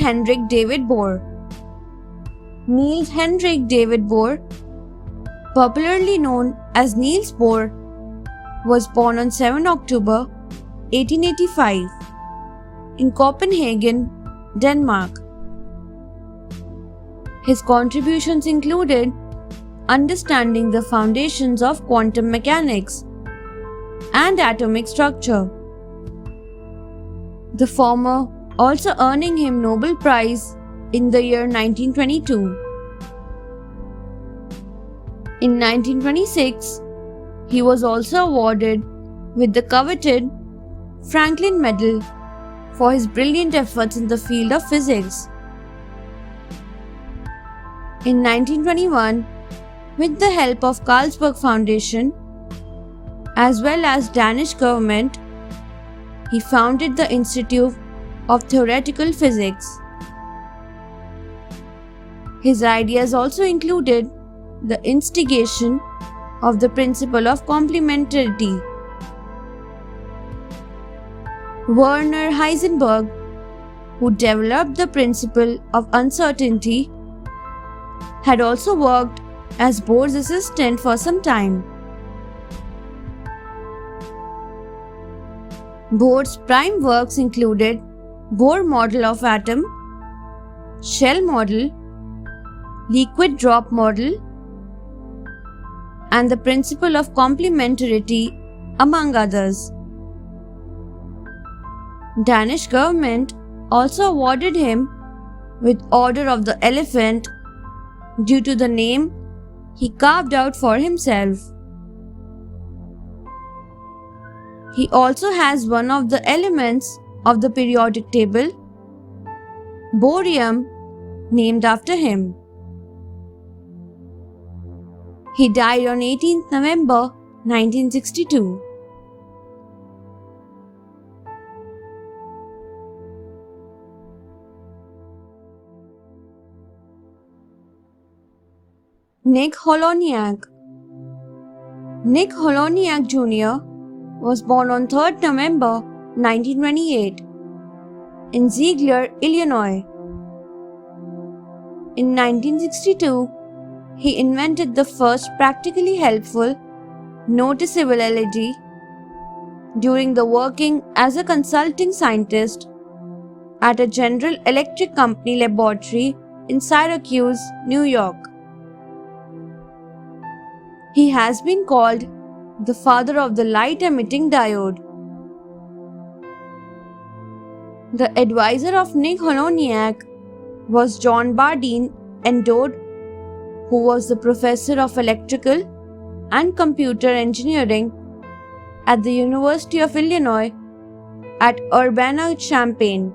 Henrik David Bohr. Niels Henrik David Bohr, popularly known as Niels Bohr, was born on 7 October 1885 in Copenhagen, Denmark. His contributions included understanding the foundations of quantum mechanics and atomic structure, the former also earning him Nobel Prize in the year 1922. In 1926, he was also awarded with the coveted Franklin Medal for his brilliant efforts in the field of physics. In 1921, with the help of Carlsberg Foundation as well as Danish government, he founded the Institute of Theoretical Physics. His ideas also included the instigation of the principle of complementarity. Werner Heisenberg, who developed the principle of uncertainty, had also worked as Bohr's assistant for some time. Bohr's prime works included Bohr model of atom, shell model, liquid drop model, and the principle of complementarity, among others. Danish government also awarded him with Order of the Elephant due to the name he carved out for himself. He also has one of the elements of the periodic table, borium, named after him. He died on 18th November 1962. Nick Holoniak. Nick Holoniak Jr. was born on 3rd November 1928 in Ziegler, Illinois. In 1962, he invented the first practically helpful, noticeable LED during the working as a consulting scientist at a General Electric Company laboratory in Syracuse, New York. He has been called the father of the light-emitting diode. The advisor of Nick Holoniak was John Bardeen Endode, who was the professor of electrical and computer engineering at the University of Illinois at Urbana-Champaign.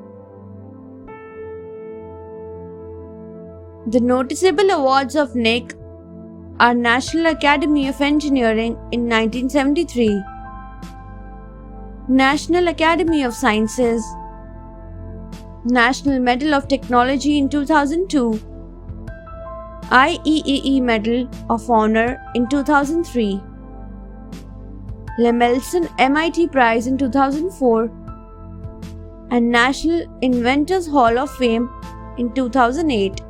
The noticeable awards of Nick are National Academy of Engineering in 1973, National Academy of Sciences, National Medal of Technology in 2002, IEEE Medal of Honor in 2003, Lemelson MIT Prize in 2004, and National Inventors Hall of Fame in 2008.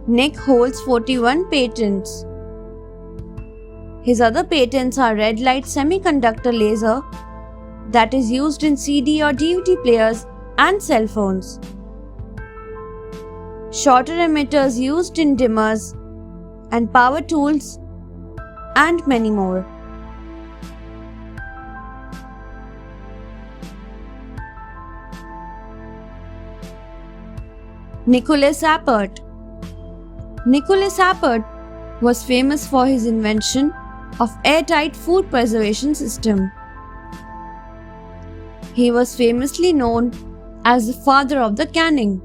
Nick holds 41 patents. His other patents are red light semiconductor laser that is used in CD or DVD players and cell phones, shorter emitters used in dimmers and power tools, and many more. Nicholas Appert. Nicholas Appert was famous for his invention of airtight food preservation system. He was famously known as the father of the canning.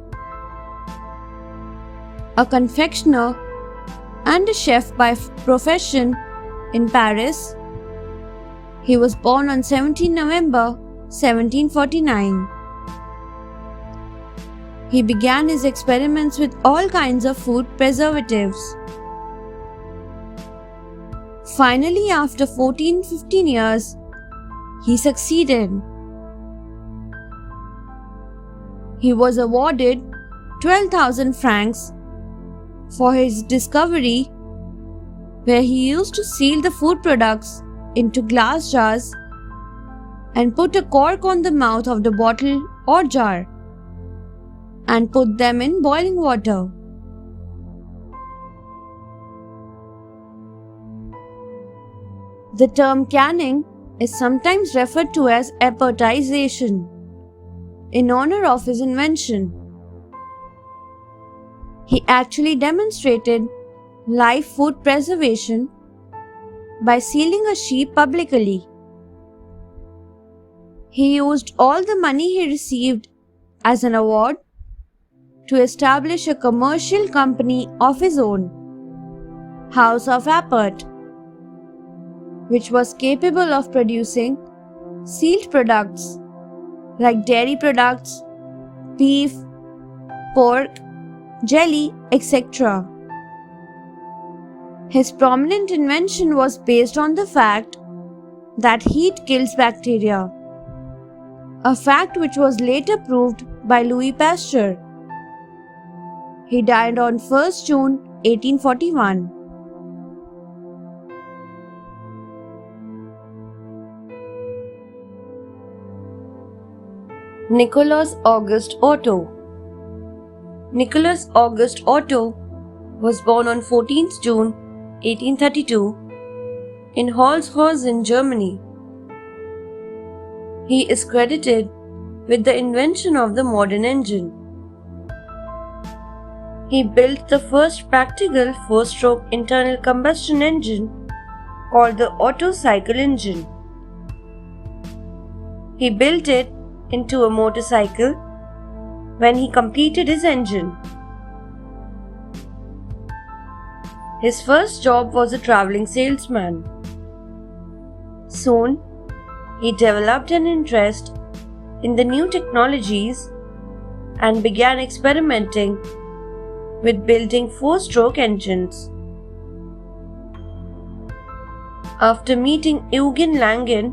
A confectioner and a chef by profession in Paris, he was born on 17 November 1749. He began his experiments with all kinds of food preservatives. Finally, after 14-15 years, he succeeded. He was awarded 12,000 francs for his discovery, where he used to seal the food products into glass jars and put a cork on the mouth of the bottle or jar and put them in boiling water. The term canning is sometimes referred to as appertization in honor of his invention. He actually demonstrated live food preservation by sealing a sheep publicly. He used all the money he received as an award to establish a commercial company of his own, House of Appert, which was capable of producing sealed products like dairy products, beef, pork, jelly, etc. His prominent invention was based on the fact that heat kills bacteria, a fact which was later proved by Louis Pasteur. He died on 1st June 1841. Nicolas Auguste Otto. Nicolas Auguste Otto was born on 14th June 1832 in Holzhausen, Germany. He is credited with the invention of the modern engine. He built the first practical four-stroke internal combustion engine called the Otto cycle engine. He built it into a motorcycle when he completed his engine. His first job was a traveling salesman. Soon, he developed an interest in the new technologies and began experimenting with building four-stroke engines. After meeting Eugen Langen,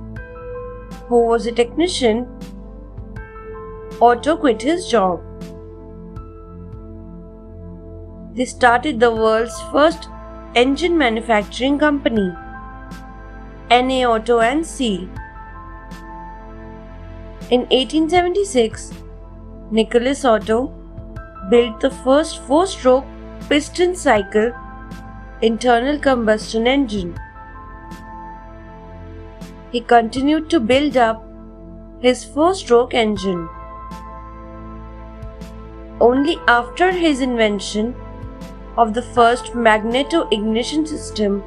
who was a technician, Otto quit his job. They started the world's first engine manufacturing company, NA Otto and C. In 1876, Nicolas Otto built the first four-stroke piston cycle internal combustion engine. He continued to build up his four-stroke engine. Only after his invention of the first magneto-ignition system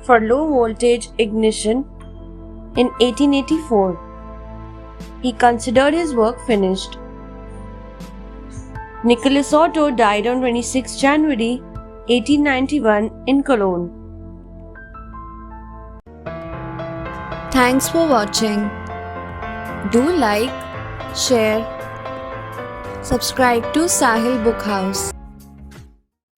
for low-voltage ignition in 1884, he considered his work finished. Nicolas Otto died on 26 January 1891 in Cologne. Thanks for watching. Do like, share, subscribe to Sahil Book House.